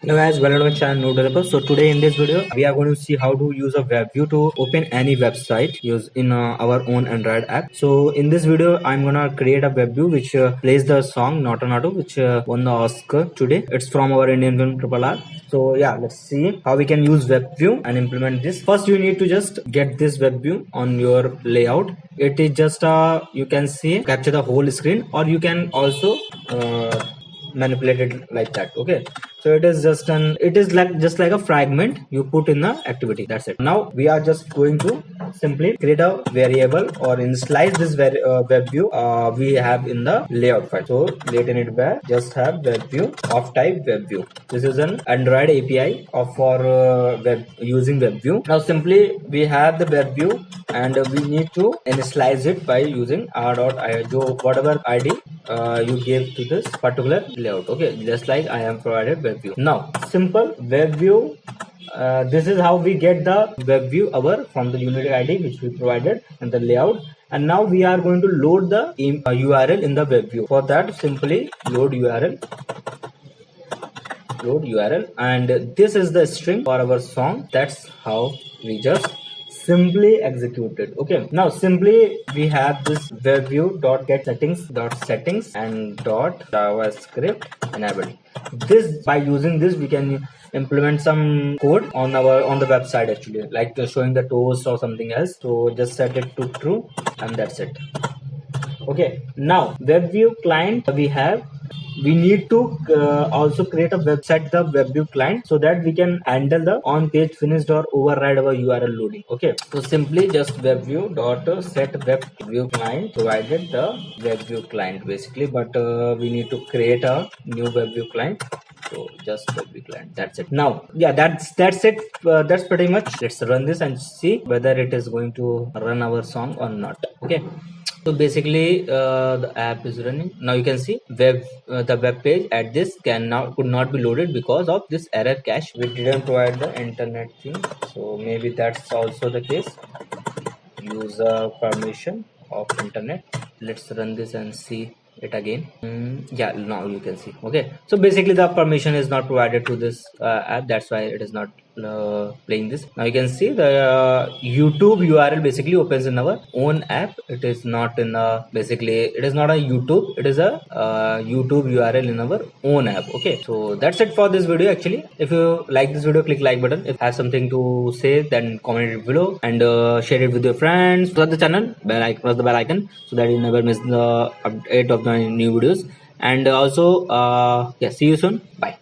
Hello guys, welcome to my channel Node Developer. So today in this video we are going to see how to use a web view to open any website use in our own Android app. So in this video I'm gonna create a web view which plays the song Naato Naato which won the Oscar today. It's from our Indian film Triple R. So yeah, let's see how we can use web view and implement this. First you need to just get this web view on your layout. It is just you can see capture the whole screen, or you can also manipulate it like that. Okay, so it is just like a fragment you put in the activity. That's it. Now we are just going to simply create a variable or initialize this web view we have in the layout file. So let init var just have web view of type web view. This is an Android API of for web using web view. Now simply we have the web view and we need to initialize it by using r.io whatever id you gave to this particular layout. Okay, just like I am provided web view. Now simple web view, this is how we get the web view our from the unit id which we provided and the layout. And now we are going to load the url in the web view. For that simply load url, and this is the string for our song. That's how we just simply executed. Okay, now simply we have this web view dot get settings and dot javascript enabled. This, by using this we can implement some code on the website actually, like showing the toast or something else. So just set it to true and that's it. Okay, now web view client we need to also create a website, the web view client, so that we can handle the on page finished or override our url loading. Okay, so simply just web view dot set web view client provided the web view client basically, but we need to create a new web view client. So just web view client, that's it. Now yeah, that's it. That's pretty much. Let's run this and see whether it is going to run our song or not. Okay, so basically the app is running now. You can see the web page at this could not be loaded because of this error cache. We didn't provide the internet thing, so maybe that's also the case. User permission of internet. Let's run this and see it again. Yeah, now you can see. Okay, so basically the permission is not provided to this app, that's why it is not playing this. Now you can see the youtube url basically opens in our own app. It is not in basically it is not a youtube, it is a youtube url in our own app. Okay, so that's it for this video actually. If you like this video, click like button. If you have something to say, then comment it below and share it with your friends. Subscribe the channel, press the bell icon so that you never miss the update of the new videos. And also yeah, see you soon. Bye.